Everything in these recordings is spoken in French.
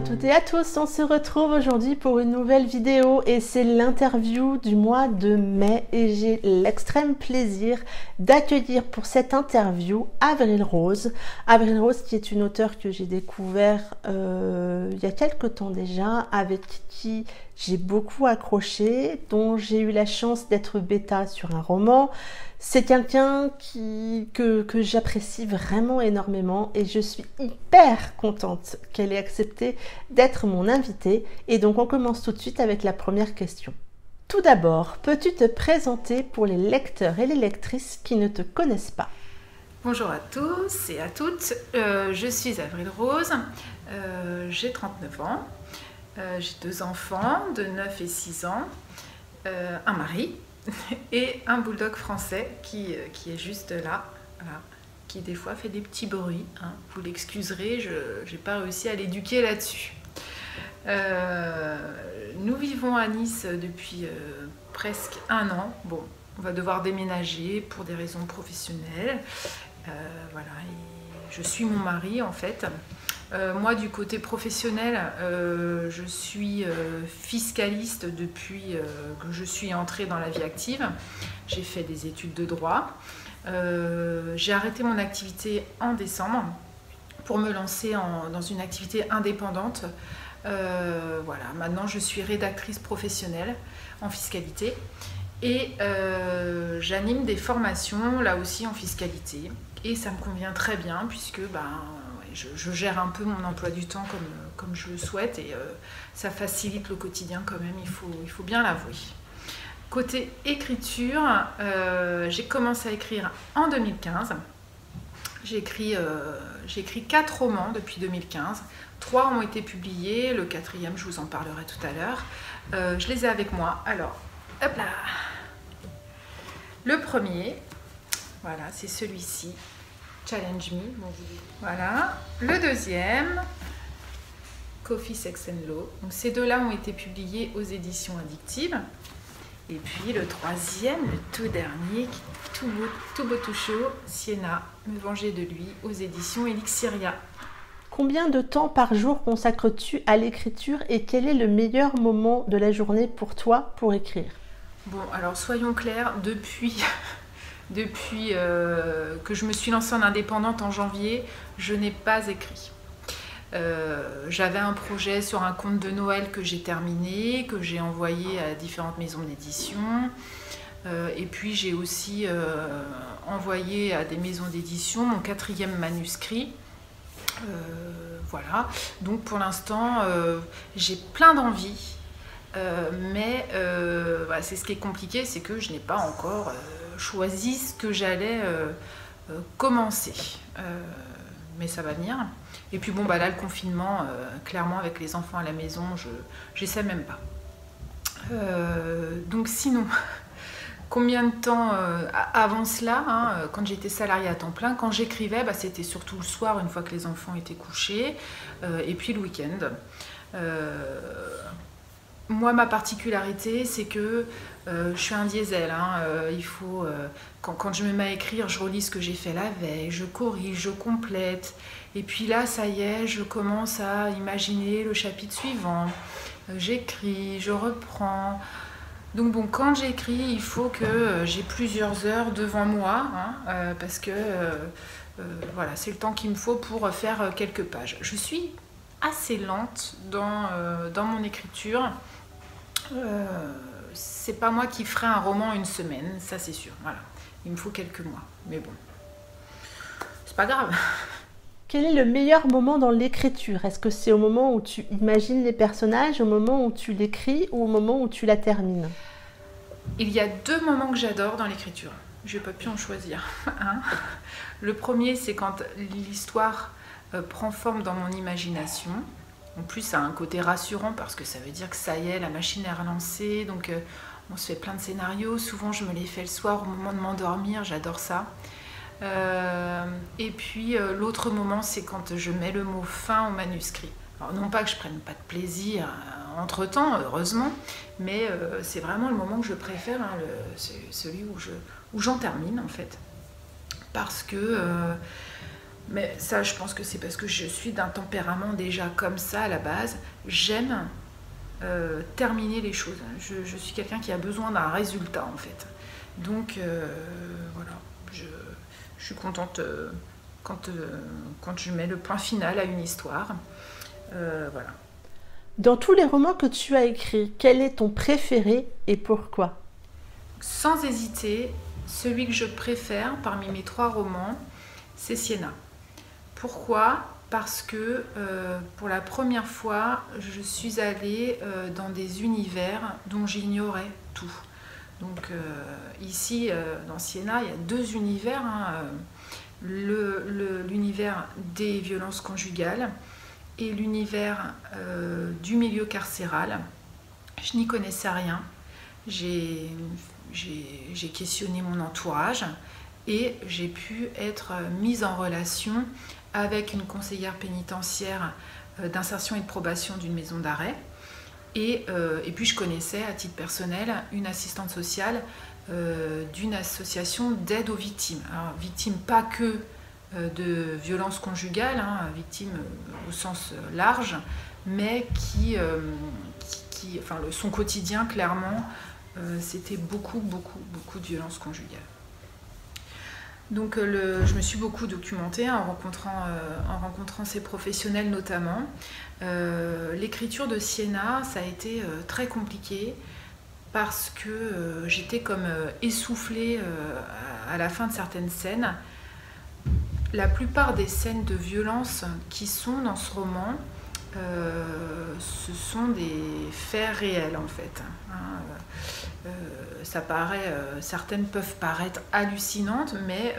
à toutes et à tous, on se retrouve aujourd'hui pour une nouvelle vidéo et c'est l'interview du mois de mai et j'ai l'extrême plaisir d'accueillir pour cette interview Avril Rose. Avril Rose qui est une auteure que j'ai découvert il y a quelques temps déjà, avec qui j'ai beaucoup accroché, dont j'ai eu la chance d'être bêta sur un roman. C'est quelqu'un que j'apprécie vraiment énormément et je suis hyper contente qu'elle ait accepté d'être mon invitée. Et donc on commence tout de suite avec la première question. Tout d'abord, peux-tu te présenter pour les lecteurs et les lectrices qui ne te connaissent pas? Bonjour à tous et à toutes, je suis Avril Rose, j'ai 39 ans, j'ai 2 enfants de 9 et 6 ans, un mari et un bulldog français qui est juste là, voilà, qui des fois fait des petits bruits, hein. Vous l'excuserez, je n'ai pas réussi à l'éduquer là-dessus. Nous vivons à Nice depuis presque 1 an. Bon, on va devoir déménager pour des raisons professionnelles. Voilà, et je suis mon mari en fait. Moi du côté professionnel, je suis fiscaliste depuis que je suis entrée dans la vie active. J'ai fait des études de droit. J'ai arrêté mon activité en décembre pour me lancer dans une activité indépendante. Voilà, maintenant je suis rédactrice professionnelle en fiscalité et j'anime des formations là aussi en fiscalité et ça me convient très bien puisque je gère un peu mon emploi du temps comme je le souhaite et ça facilite le quotidien quand même, il faut bien l'avouer. Côté écriture, j'ai commencé à écrire en 2015. J'ai écrit 4 romans depuis 2015. 3 ont été publiés, le 4e, je vous en parlerai tout à l'heure. Je les ai avec moi. Alors, hop là. Le premier, voilà, c'est celui-ci. Challenge Me. Voilà. Le deuxième, Coffee, Sex and Law. Donc, ces 2-là ont été publiés aux éditions Addictive. Et puis le troisième, le tout dernier, tout beau, tout chaud, Sienna, me venger de lui, aux éditions Elixiria. Combien de temps par jour consacres-tu à l'écriture et quel est le meilleur moment de la journée pour toi pour écrire? Bon, alors soyons clairs, depuis que je me suis lancée en indépendante en janvier, je n'ai pas écrit. J'avais un projet sur un conte de Noël que j'ai terminé, que j'ai envoyé à différentes maisons d'édition. Et puis j'ai aussi envoyé à des maisons d'édition mon 4e manuscrit. Voilà, donc pour l'instant j'ai plein d'envie, mais voilà, c'est ce qui est compliqué, c'est que je n'ai pas encore choisi ce que j'allais commencer, mais ça va venir. Et puis bon, là le confinement, clairement avec les enfants à la maison, je sais même pas. Donc sinon, combien de temps avant cela, hein, quand j'étais salariée à temps plein, quand j'écrivais, c'était surtout le soir, une fois que les enfants étaient couchés, et puis le week-end. Moi, ma particularité, c'est que je suis un diesel. Hein, il faut, quand je me mets à écrire, je relis ce que j'ai fait la veille, je corrige, je complète. Et puis là, ça y est, je commence à imaginer le chapitre suivant. J'écris, je reprends. Donc bon, quand j'écris, il faut que j'ai plusieurs heures devant moi, hein, parce que voilà, c'est le temps qu'il me faut pour faire quelques pages. Je suis assez lente dans mon écriture. C'est pas moi qui ferai un roman en 1 semaine, ça c'est sûr. Voilà, il me faut quelques mois, mais bon, c'est pas grave. Quel est le meilleur moment dans l'écriture? Est-ce que c'est au moment où tu imagines les personnages, au moment où tu l'écris ou au moment où tu la termines? Il y a 2 moments que j'adore dans l'écriture. Je n'ai pas pu en choisir. Hein. Le premier, c'est quand l'histoire prend forme dans mon imagination. En plus, ça a un côté rassurant parce que ça veut dire que ça y est, la machine est relancée. Donc, on se fait plein de scénarios. Souvent, je me les fais le soir au moment de m'endormir. J'adore ça. Et puis l'autre moment, c'est quand je mets le mot fin au manuscrit. Alors, non pas que je prenne pas de plaisir entre temps, heureusement, mais c'est vraiment le moment que je préfère, hein, c'est celui où j'en termine en fait, parce que Mais ça, je pense que c'est parce que je suis d'un tempérament déjà comme ça à la base. J'aime terminer les choses. Je suis quelqu'un qui a besoin d'un résultat en fait. Donc voilà, je suis contente quand je mets le point final à une histoire. Voilà. Dans tous les romans que tu as écrits, quel est ton préféré et pourquoi? Sans hésiter, celui que je préfère parmi mes 3 romans, c'est Siena. Pourquoi? Parce que pour la première fois, je suis allée dans des univers dont j'ignorais tout. Donc ici, dans Siena, il y a 2 univers. L'univers des violences conjugales et l'univers du milieu carcéral. Je n'y connaissais rien. J'ai questionné mon entourage et j'ai pu être mise en relation avec une conseillère pénitentiaire d'insertion et de probation d'une maison d'arrêt. Et puis je connaissais à titre personnel une assistante sociale d'une association d'aide aux victimes. Alors, victimes pas que de violences conjugales, victimes au sens large, mais enfin, son quotidien, clairement, c'était beaucoup de violences conjugales. Donc je me suis beaucoup documentée en rencontrant ces professionnels notamment. L'écriture de Siena, ça a été très compliqué parce que j'étais comme essoufflée à la fin de certaines scènes. La plupart des scènes de violence qui sont dans ce roman, ce sont des faits réels en fait. Certaines peuvent paraître hallucinantes, mais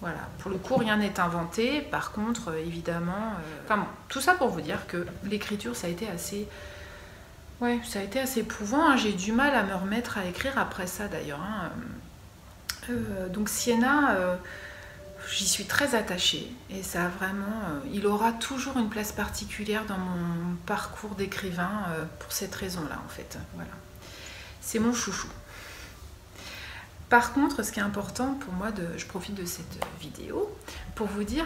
voilà. Pour le coup, rien n'est inventé. Par contre, évidemment, tout ça pour vous dire que l'écriture, ça a été assez éprouvant. J'ai eu du mal à me remettre à écrire après ça d'ailleurs. Donc Siena, j'y suis très attachée et ça a vraiment, il aura toujours une place particulière dans mon parcours d'écrivain pour cette raison-là en fait. Voilà. C'est mon chouchou. Par contre, ce qui est important pour moi, je profite de cette vidéo pour vous dire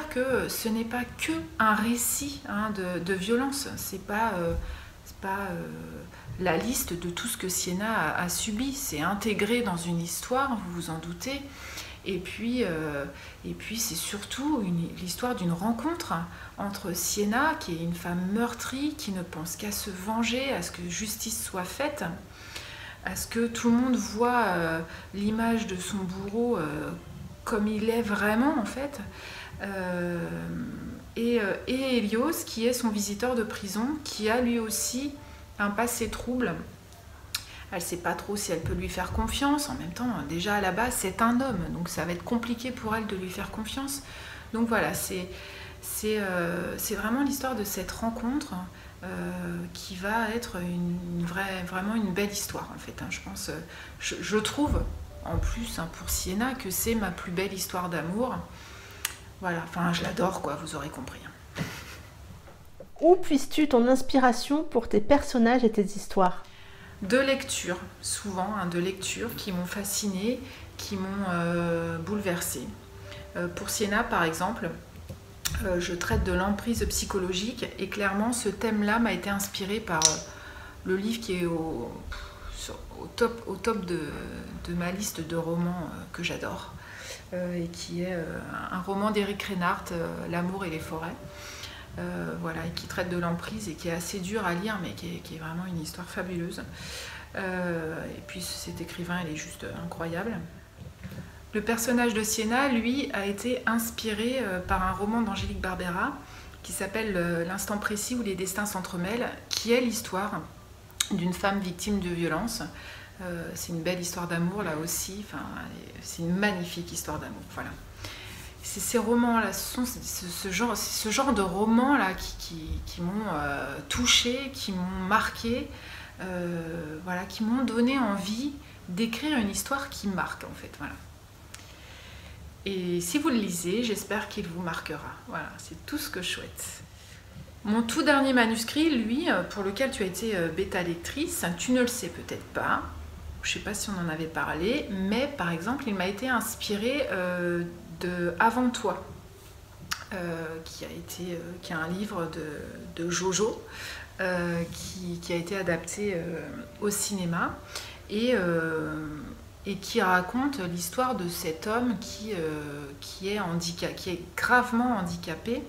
que ce n'est pas que un récit de violence. C'est pas la liste de tout ce que Siena a subi. C'est intégré dans une histoire, vous vous en doutez. Et puis c'est surtout l'histoire d'une rencontre entre Siena, qui est une femme meurtrie, qui ne pense qu'à se venger, à ce que justice soit faite, à ce que tout le monde voit l'image de son bourreau comme il est vraiment en fait. Et Hélios, qui est son visiteur de prison, qui a lui aussi un passé trouble. Elle ne sait pas trop si elle peut lui faire confiance. En même temps, déjà à la base, c'est un homme, donc ça va être compliqué pour elle de lui faire confiance. Donc voilà, c'est vraiment l'histoire de cette rencontre qui va être vraiment une belle histoire en fait. Je pense, je trouve en plus pour Siena que c'est ma plus belle histoire d'amour. Voilà, enfin je l'adore quoi, vous aurez compris. Où puisses-tu ton inspiration pour tes personnages et tes histoires? De lecture, souvent, de lecture qui m'ont fascinée, qui m'ont bouleversée. Pour Siena, par exemple, je traite de l'emprise psychologique et clairement, ce thème-là m'a été inspiré par le livre qui est au top de ma liste de romans que j'adore et qui est un roman d'Éric Reinhardt, L'amour et les forêts. Voilà, et qui traite de l'emprise et qui est assez dur à lire, mais qui est vraiment une histoire fabuleuse. Et puis cet écrivain, il est juste incroyable. Le personnage de Siena, lui, a été inspiré par un roman d'Angélique Barbera qui s'appelle L'instant précis où les destins s'entremêlent, qui est l'histoire d'une femme victime de violence. C'est une belle histoire d'amour là aussi, c'est une magnifique histoire d'amour. Voilà. C'est ces romans-là, ce genre de romans-là qui m'ont touchée, qui m'ont marquée, voilà, qui m'ont donné envie d'écrire une histoire qui marque en fait. Voilà. Et si vous le lisez, j'espère qu'il vous marquera. Voilà, c'est tout ce que je souhaite. Mon tout dernier manuscrit, lui, pour lequel tu as été bêta lectrice, tu ne le sais peut-être pas, je ne sais pas si on en avait parlé, mais par exemple, il m'a été inspiré de Avant toi, qui est un livre de Jojo, qui a été adapté au cinéma et qui raconte l'histoire de cet homme qui est gravement handicapé.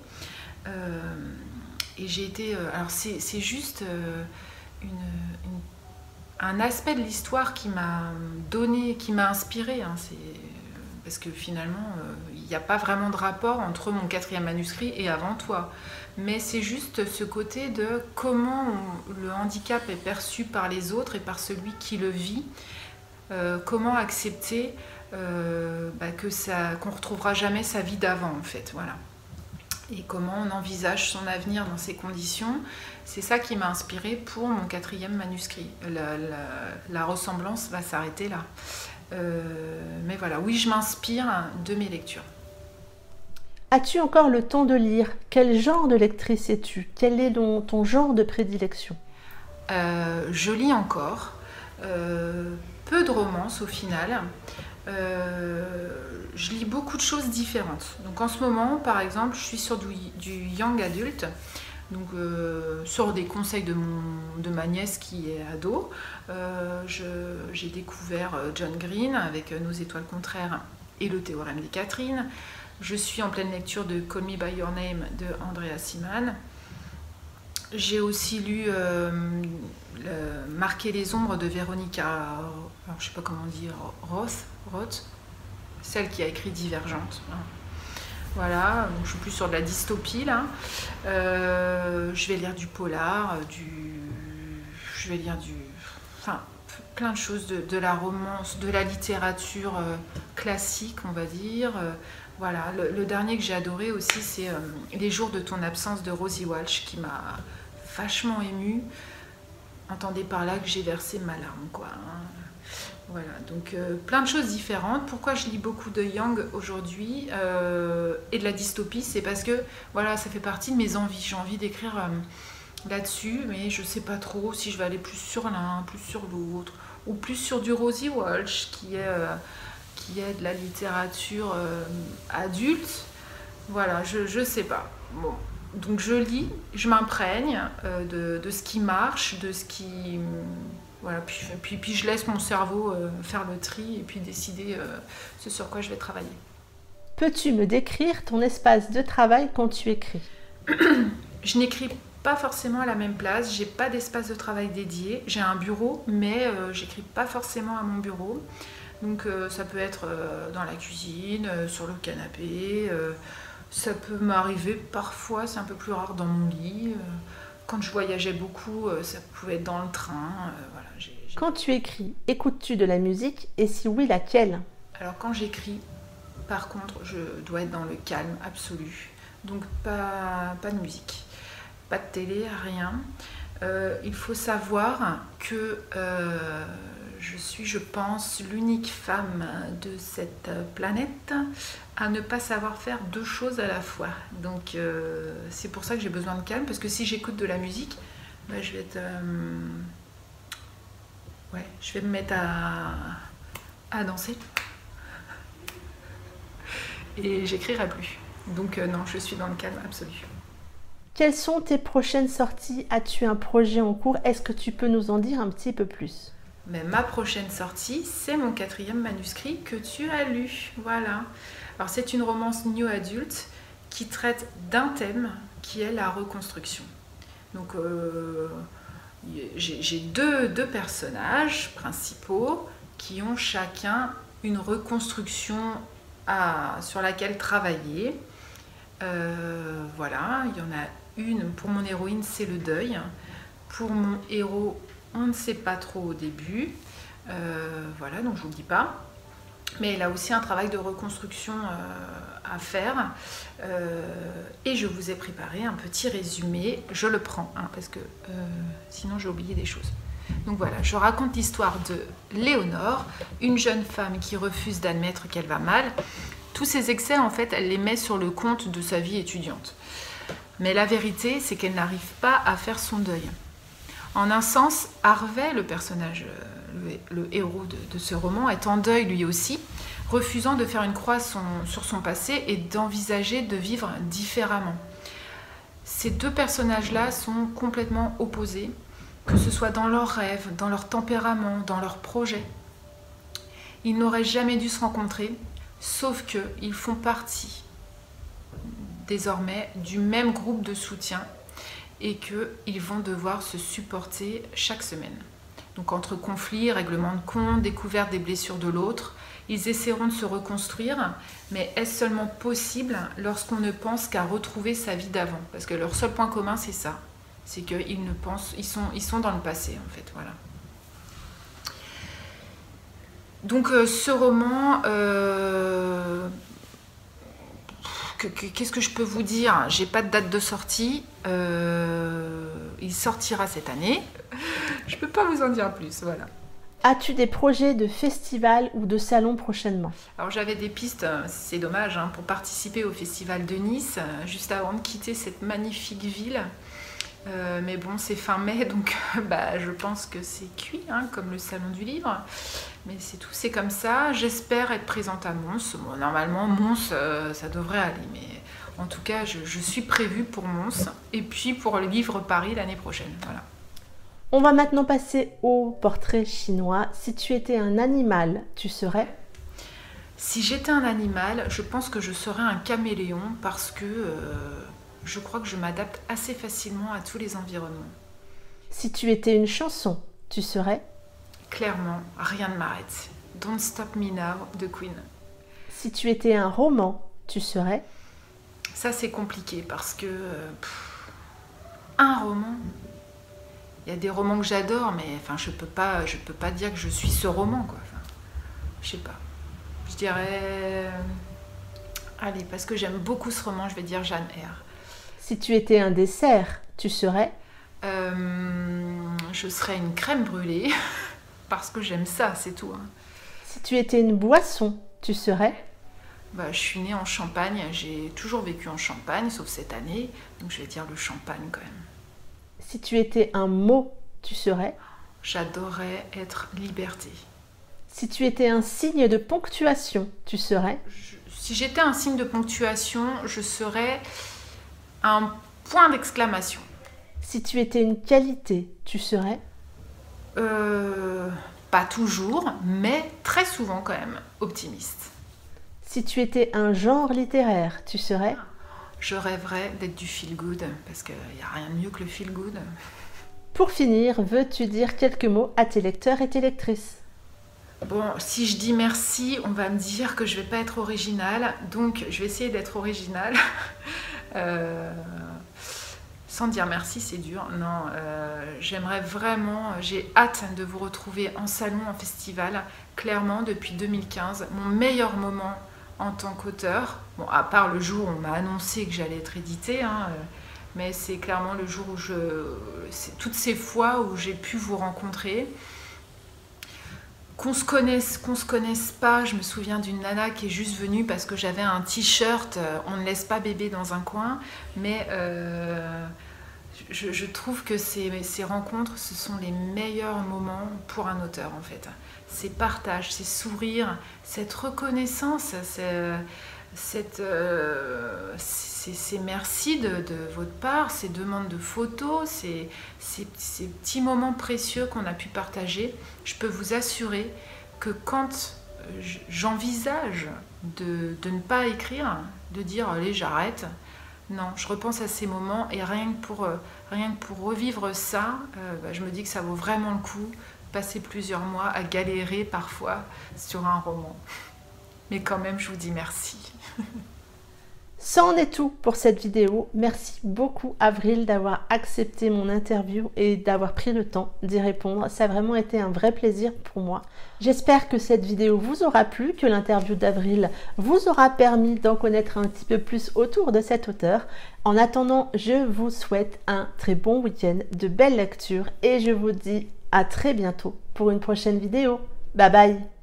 Et j'ai été... alors c'est juste un aspect de l'histoire qui m'a inspiré, hein, parce que finalement, il n'y a pas vraiment de rapport entre mon 4e manuscrit et Avant toi. Mais c'est juste ce côté de comment le handicap est perçu par les autres et par celui qui le vit. Comment accepter qu'on ne retrouvera jamais sa vie d'avant, en fait. Voilà. Et comment on envisage son avenir dans ces conditions. C'est ça qui m'a inspirée pour mon 4e manuscrit. La ressemblance va s'arrêter là. Mais voilà, oui, je m'inspire de mes lectures. As-tu encore le temps de lire? Quel genre de lectrice es-tu? Quel est ton genre de prédilection? Je lis encore. Peu de romances au final. Je lis beaucoup de choses différentes. Donc en ce moment, par exemple, je suis sur du young adulte, donc sur des conseils de ma nièce qui est ado. J'ai découvert John Green avec Nos étoiles contraires et le théorème des Catherine. Je suis en pleine lecture de Call Me By Your Name de Andrea Simon. J'ai aussi lu Marquer les ombres de Véronica, alors je sais pas comment dire, Roth, celle qui a écrit Divergente. Voilà, donc je suis plus sur de la dystopie là. Je vais lire du polar, je vais lire enfin plein de choses, de la romance, de la littérature classique, on va dire. Voilà, le dernier que j'ai adoré aussi, c'est Les jours de ton absence de Rosie Walsh, qui m'a vachement émue. Entendez par là que j'ai versé ma larme, quoi. Voilà, donc plein de choses différentes. Pourquoi je lis beaucoup de Young aujourd'hui et de la dystopie, c'est parce que voilà, ça fait partie de mes envies. J'ai envie d'écrire là-dessus, mais je sais pas trop si je vais aller plus sur l'un, plus sur l'autre, ou plus sur du Rosie Walsh, qui est de la littérature adulte. Voilà, je sais pas. Bon. Donc je lis, je m'imprègne de ce qui marche, de ce qui... Voilà, puis je laisse mon cerveau faire le tri et puis décider ce sur quoi je vais travailler. Peux-tu me décrire ton espace de travail quand tu écris? Je n'écris pas forcément à la même place, j'ai pas d'espace de travail dédié. J'ai un bureau, mais j'écris pas forcément à mon bureau. Donc ça peut être dans la cuisine, sur le canapé... ça peut m'arriver parfois, c'est un peu plus rare, dans mon lit. Quand je voyageais beaucoup, ça pouvait être dans le train. Voilà, Quand tu écris, écoutes-tu de la musique et si oui, laquelle? Alors quand j'écris, par contre, je dois être dans le calme absolu. Donc pas de musique, pas de télé, rien. Il faut savoir que je suis, je pense, l'unique femme de cette planète à ne pas savoir faire deux choses à la fois. Donc c'est pour ça que j'ai besoin de calme, parce que si j'écoute de la musique, ben, je vais être... je vais me mettre à danser. Et j'écrirai plus. Donc non, je suis dans le calme absolu. Quelles sont tes prochaines sorties? As-tu un projet en cours? Est-ce que tu peux nous en dire un petit peu plus? Mais ma prochaine sortie, c'est mon 4e manuscrit que tu as lu. Voilà. Alors c'est une romance new adulte qui traite d'un thème qui est la reconstruction. Donc j'ai deux personnages principaux qui ont chacun une reconstruction sur laquelle travailler. Voilà, il y en a une, pour mon héroïne, c'est le deuil. Pour mon héros, on ne sait pas trop au début. Voilà, donc je ne vous le dis pas. Mais elle a aussi un travail de reconstruction à faire. Et je vous ai préparé un petit résumé. Je le prends, hein, parce que sinon j'ai oublié des choses. Donc voilà, je raconte l'histoire de Léonore, une jeune femme qui refuse d'admettre qu'elle va mal. Tous ces excès, en fait, elle les met sur le compte de sa vie étudiante. Mais la vérité, c'est qu'elle n'arrive pas à faire son deuil. En un sens, Harvey, le personnage le héros de ce roman, est en deuil lui aussi, refusant de faire une croix sur son passé et d'envisager de vivre différemment. Ces deux personnages-là sont complètement opposés, que ce soit dans leurs rêves, dans leur tempérament, dans leurs projets. Ils n'auraient jamais dû se rencontrer, sauf qu'ils font partie désormais du même groupe de soutien et qu'ils vont devoir se supporter chaque semaine. Donc entre conflits, règlements de compte, découverte des blessures de l'autre, ils essaieront de se reconstruire, mais est-ce seulement possible lorsqu'on ne pense qu'à retrouver sa vie d'avant? Parce que leur seul point commun, c'est ça. C'est qu'ils ne pensent, ils sont dans le passé, en fait, voilà. Donc ce roman, qu'est-ce que je peux vous dire? J'ai pas de date de sortie, il sortira cette année. Je peux pas vous en dire plus, voilà. As-tu des projets de festival ou de salon prochainement? Alors j'avais des pistes, c'est dommage, hein, pour participer au festival de Nice, juste avant de quitter cette magnifique ville. Mais bon, c'est fin mai, donc je pense que c'est cuit, hein, comme le salon du livre. Mais c'est tout, c'est comme ça. J'espère être présente à Mons. Bon, normalement, Mons, ça devrait aller. Mais en tout cas, je suis prévue pour Mons. Et puis pour le livre Paris l'année prochaine. Voilà. On va maintenant passer au portrait chinois. Si tu étais un animal, tu serais? Si j'étais un animal, je pense que je serais un caméléon parce que je crois que je m'adapte assez facilement à tous les environnements. Si tu étais une chanson, tu serais? Clairement, rien ne m'arrête. Don't Stop Me Now de Queen. Si tu étais un roman, tu serais? Ça, c'est compliqué parce que un roman. Il y a des romans que j'adore, mais enfin, je peux pas dire que je suis ce roman, quoi. Enfin, je sais pas. Je dirais, allez, parce que j'aime beaucoup ce roman, je vais dire Jeanne R. Si tu étais un dessert, tu serais? Je serais une crème brûlée. Parce que j'aime ça, c'est tout. Hein. Si tu étais une boisson, tu serais? Je suis née en Champagne, j'ai toujours vécu en Champagne, sauf cette année, donc je vais dire le champagne quand même. Si tu étais un mot, tu serais? J'adorerais être liberté. Si tu étais un signe de ponctuation, tu serais? Si j'étais un signe de ponctuation, je serais un point d'exclamation. Si tu étais une qualité, tu serais? Pas toujours, mais très souvent quand même, optimiste. Si tu étais un genre littéraire, tu serais? Je rêverais d'être du feel-good, parce qu'il n'y a rien de mieux que le feel-good. Pour finir, veux-tu dire quelques mots à tes lecteurs et tes lectrices? Bon, si je dis merci, on va me dire que je vais pas être originale, donc je vais essayer d'être originale. Sans dire merci, c'est dur. Non, j'aimerais vraiment, j'ai hâte de vous retrouver en salon, en festival. Clairement, depuis 2015, mon meilleur moment en tant qu'auteur, bon, à part le jour où on m'a annoncé que j'allais être éditée, hein, mais c'est clairement le jour où c'est toutes ces fois où j'ai pu vous rencontrer. Qu'on se connaisse pas, je me souviens d'une nana qui est juste venue parce que j'avais un t-shirt « On ne laisse pas bébé dans un coin », mais je trouve que ces rencontres, ce sont les meilleurs moments pour un auteur en fait. Ces partages, ces sourires, cette reconnaissance, ces merci de votre part, ces demandes de photos, ces petits moments précieux qu'on a pu partager. Je peux vous assurer que quand j'envisage de ne pas écrire, de dire « allez, j'arrête », non, je repense à ces moments et rien que pour revivre ça, je me dis que ça vaut vraiment le coup, passer plusieurs mois à galérer parfois sur un roman. Mais quand même, je vous dis merci. Ça en est tout pour cette vidéo. Merci beaucoup Avril d'avoir accepté mon interview et d'avoir pris le temps d'y répondre. Ça a vraiment été un vrai plaisir pour moi. J'espère que cette vidéo vous aura plu, que l'interview d'Avril vous aura permis d'en connaître un petit peu plus autour de cet auteur. En attendant, je vous souhaite un très bon week-end, de belles lectures et je vous dis à très bientôt pour une prochaine vidéo. Bye bye!